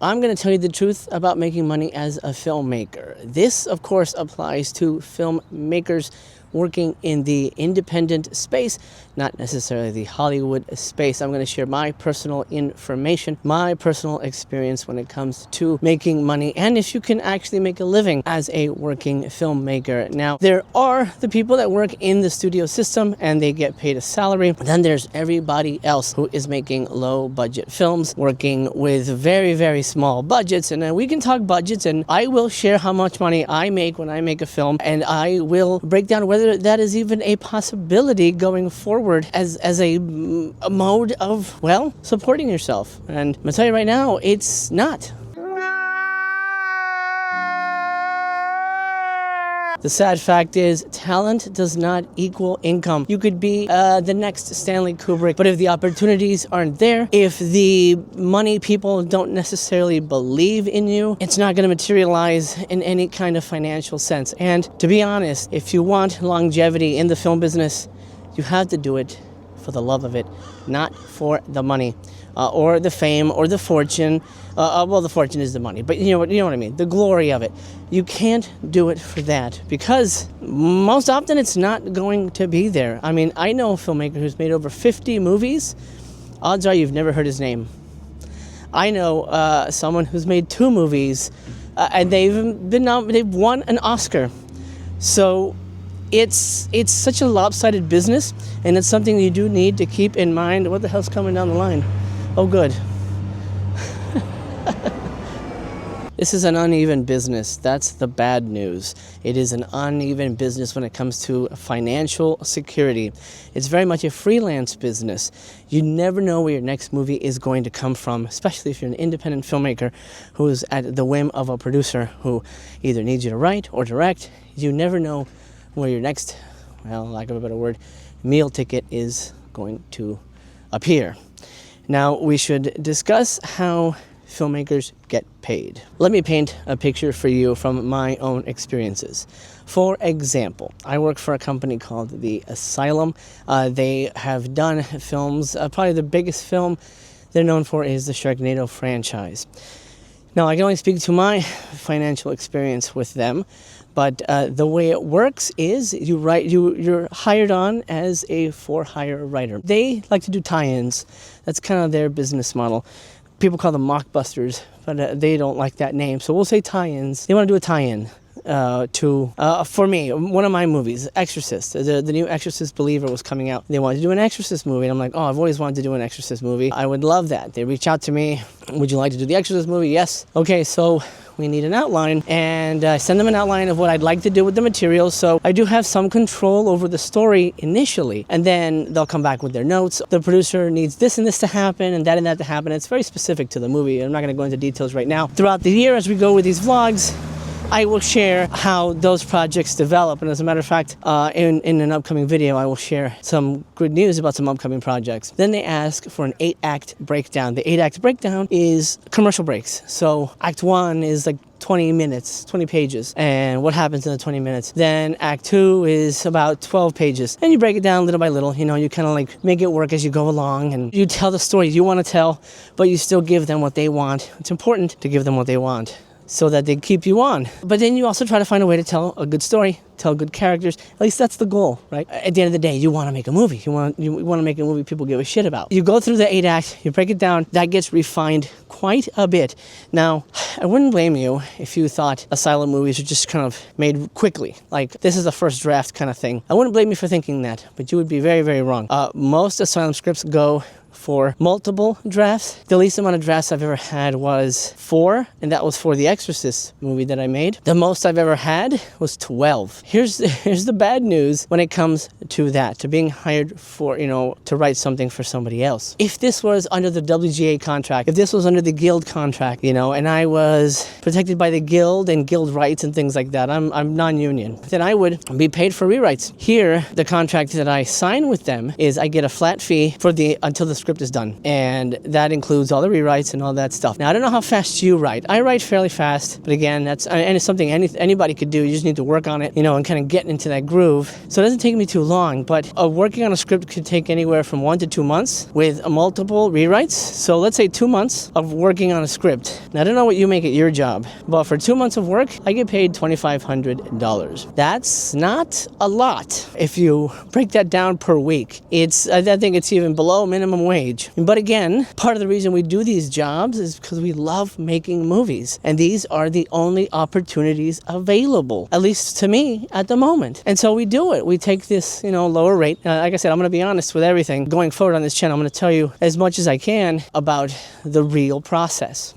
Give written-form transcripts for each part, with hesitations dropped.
I'm going to tell you the truth about making money as a filmmaker. This, of course, applies to filmmakers working in the independent space, not necessarily the Hollywood space. I'm going to share my personal information, my personal experience when it comes to making money, and if you can actually make a living as a working filmmaker. Now, there are the people that work in the studio system and they get paid a salary. Then there's everybody else who is making low budget films, working with very, very small budgets. And we can talk budgets, and I will share how much money I make when I make a film, and I will break down whether that is even a possibility going forward as a mode of, well, supporting yourself. And I'm going to tell you right now, it's not. The sad fact is, talent does not equal income. You could be the next Stanley Kubrick, but if the opportunities aren't there, if the money people don't necessarily believe in you, it's not going to materialize in any kind of financial sense. And to be honest, if you want longevity in the film business, you have to do it for the love of it, not for the money. Or the fame, or the fortune. Well, the fortune is the money, but you know what I mean. The glory of it. You can't do it for that, because most often it's not going to be there. I mean, I know a filmmaker who's made over 50 movies. Odds are you've never heard his name. I know someone who's made 2 movies, and they've won an Oscar. So it's such a lopsided business, and it's something you do need to keep in mind. What the hell's coming down the line? Oh, good. This is an uneven business. That's the bad news. It is an uneven business when it comes to financial security. It's very much a freelance business. You never know where your next movie is going to come from, especially if you're an independent filmmaker who is at the whim of a producer who either needs you to write or direct. You never know where your next, well, lack of a better word, meal ticket is going to appear. Now, we should discuss how filmmakers get paid. Let me paint a picture for you from my own experiences. For example, I work for a company called The Asylum. They have done films. Probably the biggest film they're known for is the Sharknado franchise. Now, I can only speak to my financial experience with them, but the way it works is you're hired on as a for-hire writer. They like to do tie-ins. That's kind of their business model. People call them mockbusters, but they don't like that name. So we'll say tie-ins. They want to do a tie-in for me, one of my movies, Exorcist. The new Exorcist Believer was coming out. They wanted to do an Exorcist movie. And I'm like, oh, I've always wanted to do an Exorcist movie. I would love that. They reach out to me. Would you like to do the Exorcist movie? Yes. Okay, so we need an outline, and I send them an outline of what I'd like to do with the material. So I do have some control over the story initially, and then they'll come back with their notes. The producer needs this and this to happen and that to happen. It's very specific to the movie. I'm not going to go into details right now. Throughout the year, as we go with these vlogs, I will share how those projects develop. And as a matter of fact, in an upcoming video, I will share some good news about some upcoming projects. Then they ask for an 8-act breakdown. The 8-act breakdown is commercial breaks. So Act 1 is like 20 minutes, 20 pages, and what happens in the 20 minutes. Then Act 2 is about 12 pages, and you break it down little by little. You know, you kind of like make it work as you go along, and you tell the story you want to tell, but you still give them what they want. It's important to give them what they want, so that they keep you on. But then you also try to find a way to tell a good story, tell good characters. At least that's the goal, right? At the end of the day, you want to make a movie. You want to make a movie people give a shit about. You go through the 8-act, you break it down, that gets refined quite a bit. Now, I wouldn't blame you if you thought Asylum movies are just kind of made quickly. Like, this is a first draft kind of thing. I wouldn't blame you for thinking that, but you would be very, very wrong. Most Asylum scripts go for multiple drafts. The least amount of drafts I've ever had was 4, and that was for the Exorcist movie that I made. The most I've ever had was 12. Here's the bad news when it comes to that, to being hired for, to write something for somebody else. If this was under the WGA contract, if this was under the Guild contract, and I was protected by the Guild and Guild rights and things like that, I'm non-union, then I would be paid for rewrites. Here, the contract that I sign with them is I get a flat fee until the script is done. And that includes all the rewrites and all that stuff. Now, I don't know how fast you write. I write fairly fast, but again, and it's something anybody could do. You just need to work on it, and kind of get into that groove. So it doesn't take me too long, but working on a script could take anywhere from 1 to 2 months with multiple rewrites. So let's say 2 months of working on a script. Now, I don't know what you make at your job, but for 2 months of work, I get paid $2,500. That's not a lot. If you break that down per week, I think it's even below minimum wage. But again, part of the reason we do these jobs is because we love making movies. And these are the only opportunities available, at least to me at the moment. And so we do it. We take this, lower rate. Like I said, I'm going to be honest with everything. Going forward on this channel, I'm going to tell you as much as I can about the real process.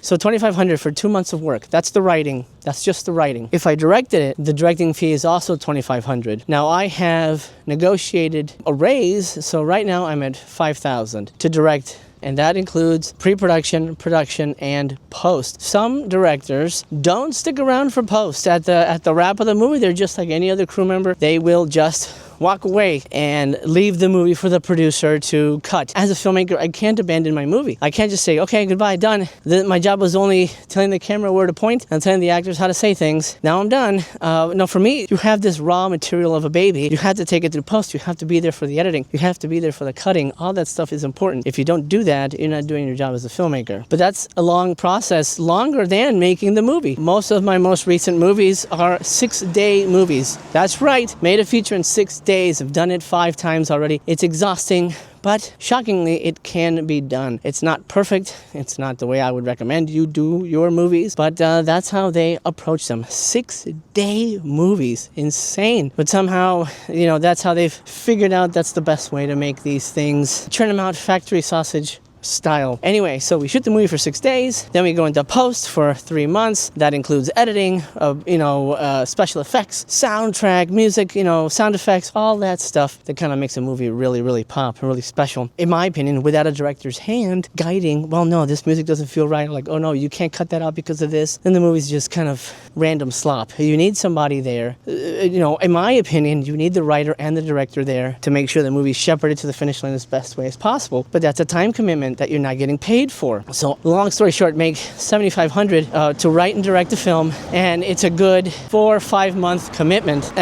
So $2,500 for 2 months of work. That's the writing. That's just the writing. If I directed it, the directing fee is also $2,500. Now I have negotiated a raise, so right now I'm at $5,000 to direct. And that includes pre-production, production, and post. Some directors don't stick around for post. At the wrap of the movie, they're just like any other crew member. They will just walk away and leave the movie for the producer to cut. As a filmmaker, I can't abandon my movie. I can't just say, okay, goodbye, done. My job was only telling the camera where to point and telling the actors how to say things. Now I'm done. No, for me, you have this raw material of a baby. You have to take it through post. You have to be there for the editing. You have to be there for the cutting. All that stuff is important. If you don't do that, you're not doing your job as a filmmaker. But that's a long process, longer than making the movie. Most of my most recent movies are 6-day movies. That's right, made a feature in 6 days. I've done it 5 times already. It's exhausting, but shockingly, it can be done. It's not perfect. It's not the way I would recommend you do your movies, but that's how they approach them. 6-day movies. Insane. But somehow, that's how they've figured out that's the best way to make these things. Churn them out factory sausage style. Anyway, so we shoot the movie for 6 days, then we go into post for 3 months. That includes editing, special effects, soundtrack, music, sound effects, all that stuff that kind of makes a movie really, really pop and really special. In my opinion, without a director's hand guiding, well, no, this music doesn't feel right. Like, oh no, you can't cut that out because of this. Then the movie's just kind of random slop. You need somebody there. In my opinion, you need the writer and the director there to make sure the movie's shepherded to the finish line as best way as possible. But that's a time commitment that you're not getting paid for. So long story short, make $7,500 to write and direct a film, and it's a good 4 or 5 month commitment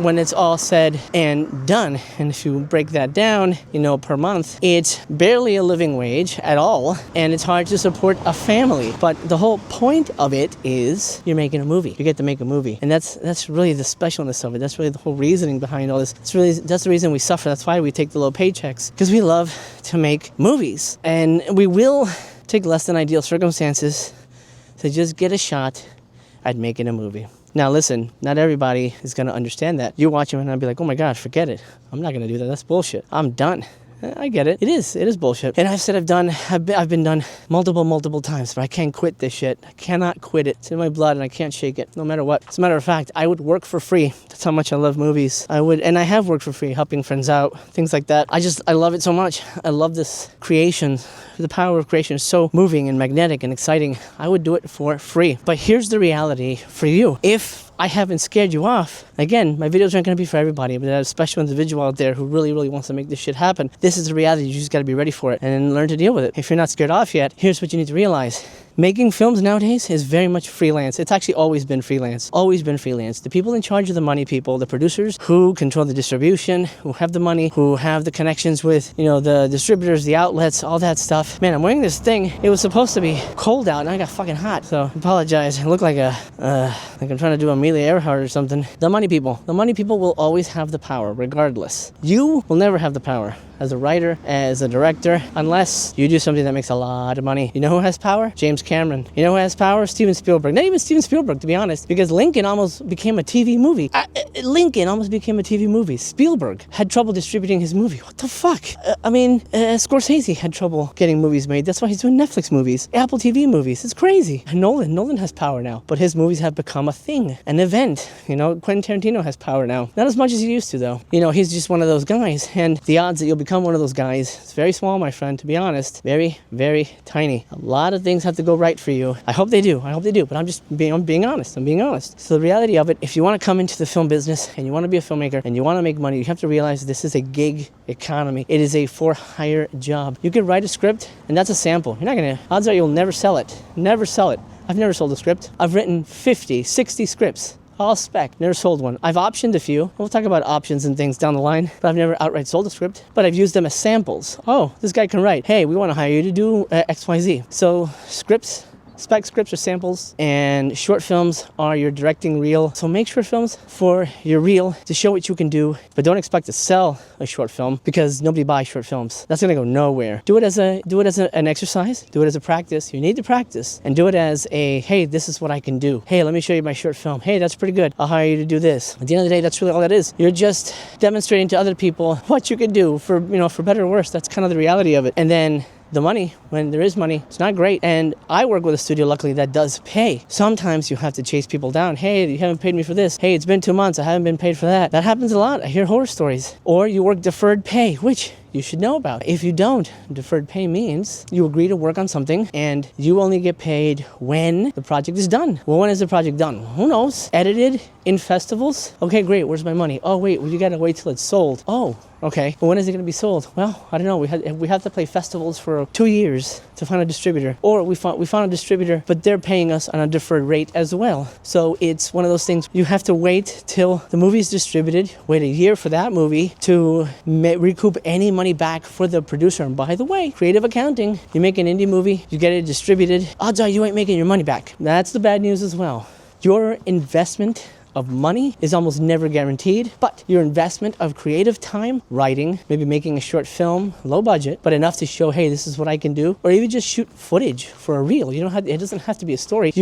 when it's all said and done. And if you break that down, per month, it's barely a living wage at all, and it's hard to support a family. But the whole point of it is you're making a movie. You get to make a movie, and that's really the specialness of it. That's really the whole reasoning behind all this. That's the reason we suffer. That's why we take the low paychecks, because we love to make movies. And we will take less than ideal circumstances to just get a shot at making a movie. Now listen, not everybody is going to understand that. You're watching and I'll be like, oh my gosh, forget it. I'm not going to do that. That's bullshit. I'm done. I get it. It is bullshit. And I've been done multiple times, but I can't quit this shit. I cannot quit it. It's in my blood and I can't shake it, no matter what. As a matter of fact, I would work for free. That's how much I love movies. And I have worked for free, helping friends out, things like that. I love it so much. I love this creation. The power of creation is so moving and magnetic and exciting. I would do it for free. But here's the reality for you. If I haven't scared you off, again, my videos aren't going to be for everybody, but there's a special individual out there who really, really wants to make this shit happen. This is the reality. You just got to be ready for it and learn to deal with it. If you're not scared off yet, here's what you need to realize. Making films nowadays is very much freelance. It's actually always been freelance. Always been freelance. The people in charge of the money people, the producers who control the distribution, who have the money, who have the connections with, the distributors, the outlets, all that stuff. Man, I'm wearing this thing. It was supposed to be cold out and I got fucking hot. So I apologize. I look like I'm trying to do Amelia Earhart or something. The money people will always have the power regardless. You will never have the power as a writer, as a director, unless you do something that makes a lot of money. You know who has power? James Cameron. You know who has power? Steven Spielberg. Not even Steven Spielberg, to be honest, because Lincoln almost became a TV movie. Spielberg had trouble distributing his movie. What the fuck? Scorsese had trouble getting movies made. That's why he's doing Netflix movies, Apple TV movies. It's crazy. Nolan has power now, but his movies have become a thing, an event. Quentin Tarantino has power now. Not as much as he used to, though. He's just one of those guys, and the odds that you'll become one of those guys is very small, my friend, to be honest. Very, very tiny. A lot of things have to go go right for you. I hope they do. But I'm being honest. So the reality of it, if you want to come into the film business and you want to be a filmmaker and you want to make money, you have to realize this is a gig economy. It is a for-hire job. You can write a script, and that's a sample. Odds are you'll never sell it. Never sell it. I've never sold a script. I've written 50, 60 scripts. All spec, never sold one. I've optioned a few. We'll talk about options and things down the line, but I've never outright sold a script, but I've used them as samples. Oh, this guy can write. Hey, we want to hire you to do XYZ. So scripts, spec scripts are samples, and short films are your directing reel. So make short films for your reel to show what you can do, but don't expect to sell a short film because nobody buys short films. That's gonna go nowhere. Do it as an exercise. Do it as a practice. You need to practice, and do it as a, hey, this is what I can do. Hey, let me show you my short film. Hey, that's pretty good. I'll hire you to do this. At the end of the day, that's really all that is. You're just demonstrating to other people what you can do for better or worse. That's kind of the reality of it. And then the money, when there is money, it's not great. And I work with a studio, luckily, that does pay. Sometimes you have to chase people down. Hey, you haven't paid me for this. Hey, it's been 2 months. I haven't been paid for that. That happens a lot. I hear horror stories. Or you work deferred pay, which you should know about. If you don't, deferred pay means you agree to work on something and you only get paid when the project is done. Well, when is the project done? Who knows? Edited in festivals? Okay, great. Where's my money? Oh, wait, well, you gotta wait till it's sold. Oh, okay. Well, when is it gonna be sold? Well, I don't know. We have to play festivals for 2 years to find a distributor. Or we found a distributor, but they're paying us on a deferred rate as well. So it's one of those things. You have to wait till the movie's distributed, wait a year for that movie to recoup any money back for the producer. And by the way, creative accounting, you make an indie movie, you get it distributed, odds are you ain't making your money back. That's the bad news as well. Your investment of money is almost never guaranteed, but your investment of creative time, writing, maybe making a short film, low budget, but enough to show, hey, this is what I can do, or even just shoot footage for a reel. It doesn't have to be a story.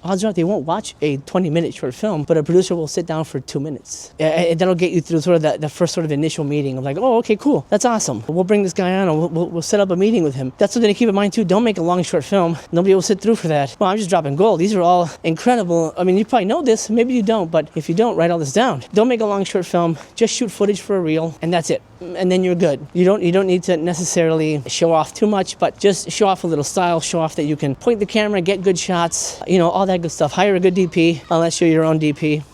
Odds are they won't watch a 20-minute short film, but a producer will sit down for 2 minutes. And that'll get you through sort of the first sort of initial meeting of like, oh, okay, cool, that's awesome. We'll bring this guy on and we'll set up a meeting with him. That's something to keep in mind too. Don't make a long short film. Nobody will sit through for that. Well, I'm just dropping gold. These are all incredible. I mean, you probably know this, maybe you don't. But if you don't, write all this down. Don't make a long short film. Just shoot footage for a reel, and that's it. And then you're good. You don't need to necessarily show off too much, but just show off a little style. Show off that you can point the camera, get good shots. All that good stuff. Hire a good DP, unless you're your own DP.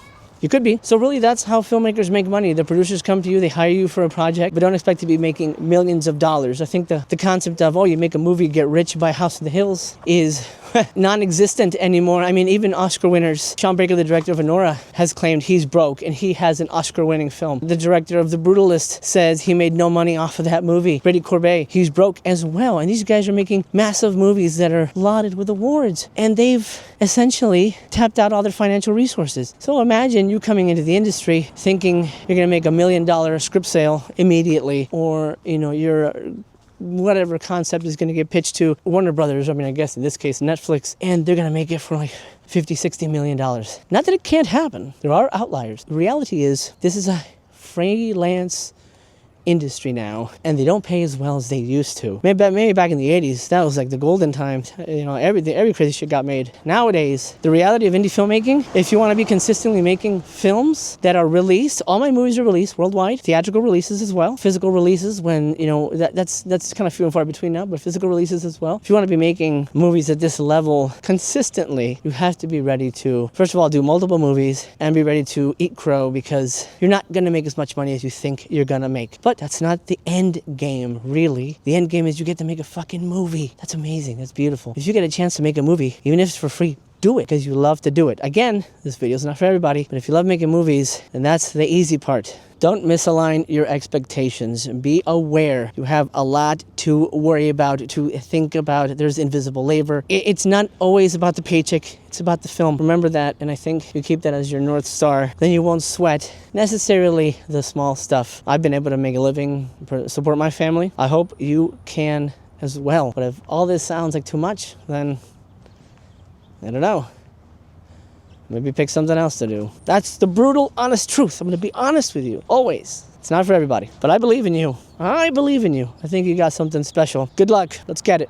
You could be. So really, that's how filmmakers make money. The producers come to you, they hire you for a project, but don't expect to be making millions of dollars. I think the concept of, you make a movie, get rich, buy a house in the hills is non-existent anymore. I mean, even Oscar winners. Sean Baker, the director of Anora, has claimed he's broke, and he has an Oscar-winning film. The director of The Brutalist says he made no money off of that movie. Brady Corbet, he's broke as well. And these guys are making massive movies that are lauded with awards, and they've essentially tapped out all their financial resources. So imagine you coming into the industry thinking you're going to make $1 million script sale immediately, or your whatever concept is going to get pitched to Warner Brothers, I guess in this case Netflix, and they're going to make it for like $50-60 million. Not that it can't happen. There are outliers. The reality is this is a freelance industry now, and they don't pay as well as they used to. Maybe back in the 80s, that was like the golden times. Every crazy shit got made. Nowadays, the reality of indie filmmaking, if you want to be consistently making films that are released, all my movies are released worldwide, theatrical releases as well, physical releases when, that's kind of few and far between now, but physical releases as well. If you want to be making movies at this level consistently, you have to be ready to, first of all, do multiple movies and be ready to eat crow, because you're not going to make as much money as you think you're going to make. But that's not the end game, really. The end game is you get to make a fucking movie. That's amazing. That's beautiful. If you get a chance to make a movie, even if it's for free, do it, because you love to do it. Again, this video is not for everybody, but if you love making movies, then that's the easy part. Don't misalign your expectations. Be aware. You have a lot to worry about, to think about. There's invisible labor. It's not always about the paycheck. It's about the film. Remember that, and I think you keep that as your North Star. Then you won't sweat necessarily the small stuff. I've been able to make a living, support my family. I hope you can as well. But if all this sounds like too much, then I don't know. Maybe pick something else to do. That's the brutal, honest truth. I'm going to be honest with you, always. It's not for everybody, but I believe in you. I believe in you. I think you got something special. Good luck. Let's get it.